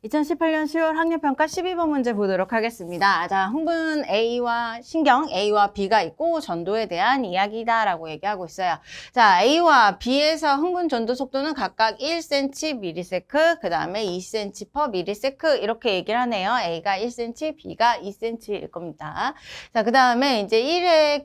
2018년 10월 학력평가 12번 문제 보도록 하겠습니다. 자, 흥분 A와 신경 A와 B가 있고 전도에 대한 이야기다라고 얘기하고 있어요. 자, A와 B에서 흥분 전도 속도는 각각 1cm/ms, 그 다음에 2cm/ms 이렇게 얘기를 하네요. A가 1cm, B가 2cm일 겁니다. 자, 그 다음에 이제 1회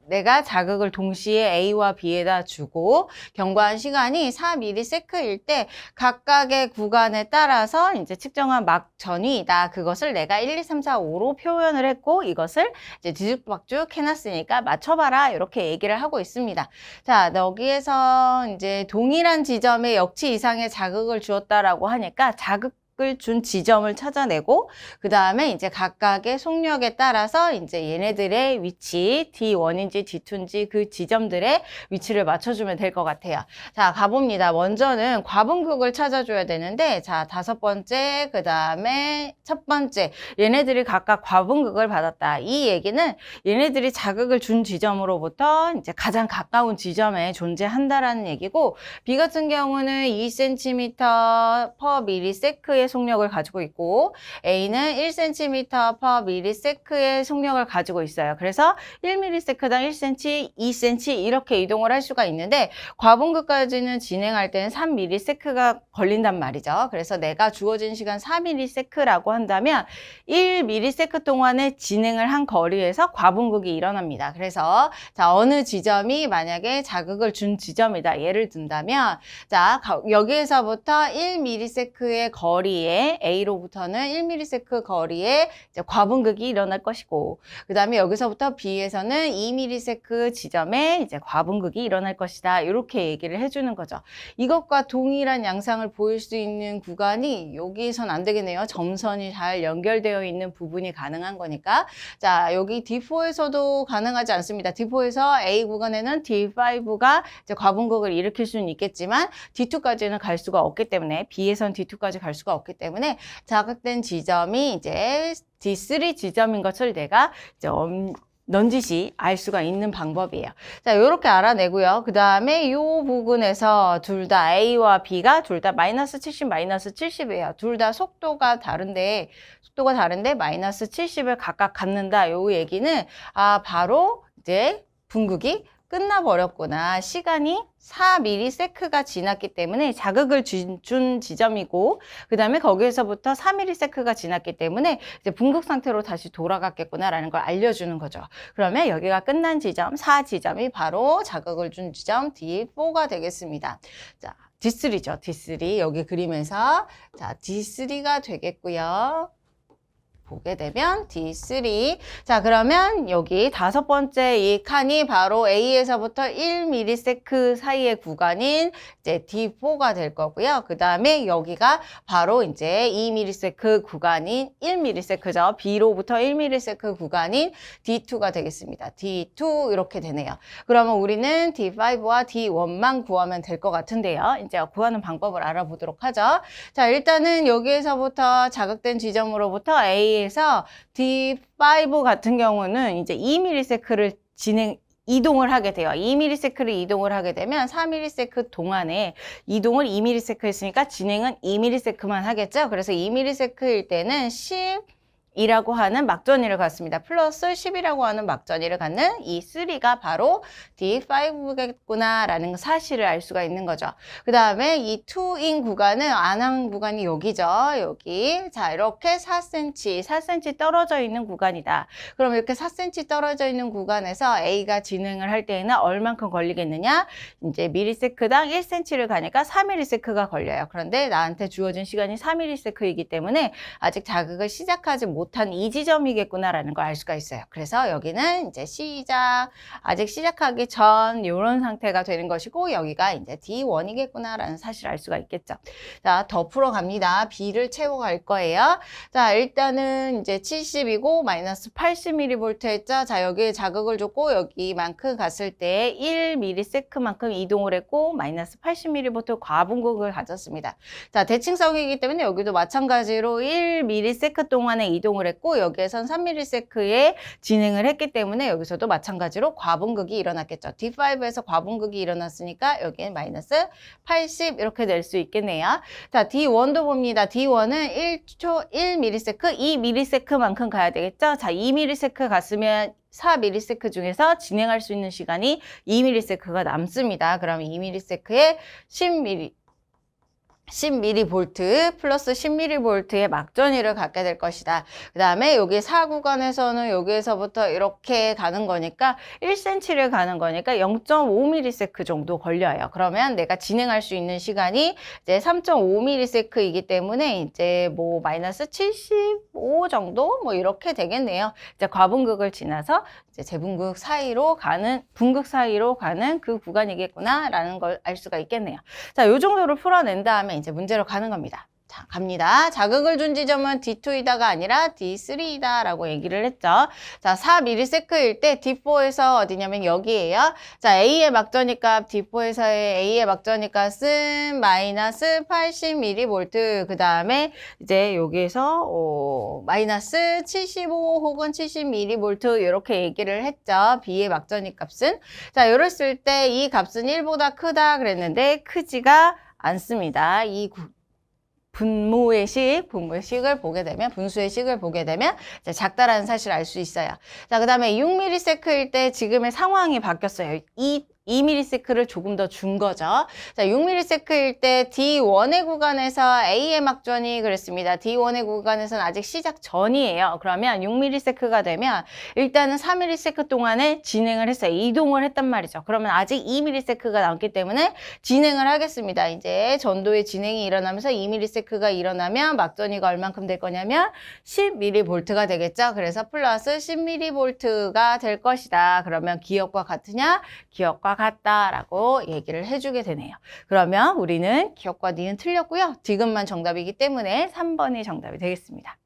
내가 자극을 동시에 A와 B에다 주고 경과한 시간이 4ms일 때 각각의 구간에 따라서 이제 측정한 막전이다. 그것을 내가 1, 2, 3, 4, 5로 표현을 했고 이것을 이제 뒤죽박죽 해놨으니까 맞춰봐라. 이렇게 얘기를 하고 있습니다. 자, 여기에서 이제 동일한 지점에 역치 이상의 자극을 주었다라고 하니까 자극을 준 지점을 찾아내고 그 다음에 이제 각각의 속력에 따라서 이제 얘네들의 위치 D1인지 D2인지 그 지점들의 위치를 맞춰주면 될 것 같아요. 자, 가봅니다. 먼저는 과분극을 찾아줘야 되는데 자, 5번째 그 다음에 첫 번째 얘네들이 각각 과분극을 받았다. 이 얘기는 얘네들이 자극을 준 지점으로부터 이제 가장 가까운 지점에 존재한다라는 얘기고 B 같은 경우는 2cm/ms의 속력을 가지고 있고 A는 1cm/ms의 속력을 가지고 있어요. 그래서 1ms당 1cm, 2cm 이렇게 이동을 할 수가 있는데 과분극까지는 진행할 때는 3ms가 걸린단 말이죠. 그래서 내가 주어진 시간 4ms라고 한다면 1ms 동안에 진행을 한 거리에서 과분극이 일어납니다. 그래서 자, 어느 지점이 만약에 자극을 준 지점이다. 예를 든다면 자, 여기에서부터 1ms의 거리에 A로부터는 1ms 거리에 이제 과분극이 일어날 것이고 그 다음에 여기서부터 B에서는 2ms 지점에 이제 과분극이 일어날 것이다. 이렇게 얘기를 해주는 거죠. 이것과 동일한 양상을 보일 수 있는 구간이 여기선 안 되겠네요. 점선이 잘 연결되어 있는 부분이 가능한 거니까 자, 여기 D4에서도 가능하지 않습니다. D4에서 A 구간에는 D5가 이제 과분극을 일으킬 수는 있겠지만 D2까지는 갈 수가 없기 때문에 B에선 D2까지 갈 수가 없기 때문에 자극된 지점이 이제 D3 지점인 것을 내가 이제 넌지시 알 수가 있는 방법이에요. 자, 요렇게 알아내고요. 그 다음에 이 부분에서 둘 다 A와 B가 둘 다 -70, -70이에요. 둘 다 속도가 다른데 -70을 각각 갖는다. 요 얘기는 바로 이제 분극이 끝나버렸구나. 시간이 4ms가 지났기 때문에 자극을 준 지점이고 그 다음에 거기에서부터 4ms가 지났기 때문에 이제 분극 상태로 다시 돌아갔겠구나라는 걸 알려주는 거죠. 그러면 여기가 끝난 지점, 4지점이 바로 자극을 준 지점 D4가 되겠습니다. 자, D3죠. D3 여기 그림에서 자, D3가 되겠고요. 보게 되면 D3. 자, 그러면 여기 5번째 이 칸이 바로 A에서부터 1ms 사이의 구간인 이제 D4가 될 거고요. 그 다음에 여기가 바로 이제 2ms 구간인 1ms죠. B로부터 1ms 구간인 D2가 되겠습니다. D2 이렇게 되네요. 그러면 우리는 D5와 D1만 구하면 될 것 같은데요. 이제 구하는 방법을 알아보도록 하죠. 자, 일단은 여기에서부터 자극된 지점으로부터 A 에서 D5 같은 경우는 이제 2ms를 이동을 하게 돼요. 2ms를 이동을 하게 되면 4ms 동안에 이동을 2ms 했으니까 진행은 2ms만 하겠죠. 그래서 2ms일 때는 10이라고 하는 막전이를 갖습니다. 플러스 10이라고 하는 막전이를 갖는 이 3가 바로 D5겠구나라는 사실을 알 수가 있는 거죠. 그 다음에 이 2인 구간은 안한 구간이 여기죠. 여기. 자, 이렇게 4cm 떨어져 있는 구간이다. 그럼 이렇게 4cm 떨어져 있는 구간에서 A가 진행을 할 때에는 얼만큼 걸리겠느냐? 이제 ms당 1cm를 가니까 4ms가 걸려요. 그런데 나한테 주어진 시간이 4ms이기 때문에 아직 자극을 시작하지 못한 이 지점이겠구나라는 걸 알 수가 있어요. 그래서 여기는 이제 아직 시작하기 전 이런 상태가 되는 것이고 여기가 이제 D1이겠구나라는 사실을 알 수가 있겠죠. 자, 더 풀어갑니다. B를 채워갈 거예요. 자, 일단은 이제 70이고 -80mV 했죠. 자, 여기에 자극을 줬고 여기만큼 갔을 때 1ms만큼 이동을 했고 -80mV 과분극을 가졌습니다. 자, 대칭성이기 때문에 여기도 마찬가지로 1ms 동안의 이동 이동을 했고 여기에선 3ms의 진행을 했기 때문에 여기서도 마찬가지로 과분극이 일어났겠죠. D5에서 과분극이 일어났으니까 여기는 마이너스 80 이렇게 낼 수 있겠네요. 자, D1도 봅니다. D1은 1ms, 2ms만큼 가야 되겠죠. 자, 2ms 갔으면 4ms 중에서 진행할 수 있는 시간이 2ms가 남습니다. 그럼 2ms에 10mV 플러스 10mV의 막전위를 갖게 될 것이다. 그 다음에 여기 4구간에서는 여기에서부터 이렇게 가는 거니까 1cm를 가는 거니까 0.5ms 정도 걸려요. 그러면 내가 진행할 수 있는 시간이 이제 3.5ms이기 때문에 이제 뭐 마이너스 75 정도 뭐 이렇게 되겠네요. 이제 과분극을 지나서 이제 재분극 사이로 가는, 분극 사이로 가는 그 구간이겠구나라는 걸 알 수가 있겠네요. 자, 요 정도로 풀어낸 다음에 이제 문제로 가는 겁니다. 자, 갑니다. 자극을 준 지점은 D2이다가 아니라 D3이다 라고 얘기를 했죠. 자, 4ms일 때 D4에서 어디냐면 여기에요. 자, A의 막전위 값, D4에서의 A의 막전위 값은 마이너스 80mV. 그 다음에 이제 여기에서 마이너스 75 혹은 70mV 이렇게 얘기를 했죠. B의 막전위 값은. 자, 이랬을 때 이 값은 1보다 크다 그랬는데 크지가 않습니다. 이 분수의 식을 보게 되면 이제 작다라는 사실을 알 수 있어요. 자, 그 다음에 6ms일 때 지금의 상황이 바뀌었어요. 2ms를 조금 더 준 거죠. 자, 6ms일 때 D1의 구간에서 A의 막전이 그랬습니다. D1의 구간에서는 아직 시작 전이에요. 그러면 6ms가 되면 일단은 4ms 동안에 진행을 했어요. 이동을 했단 말이죠. 그러면 아직 2ms가 남기 때문에 진행을 하겠습니다. 이제 전도의 진행이 일어나면서 2ms가 일어나면 막전이가 얼만큼 될 거냐면 10mV가 되겠죠. 그래서 플러스 10mV가 될 것이다. 그러면 기억과 같으냐? 기억과 같다라고 얘기를 해주게 되네요. 그러면 우리는 기억과 니은 틀렸고요. 디귿만 정답이기 때문에 3번이 정답이 되겠습니다.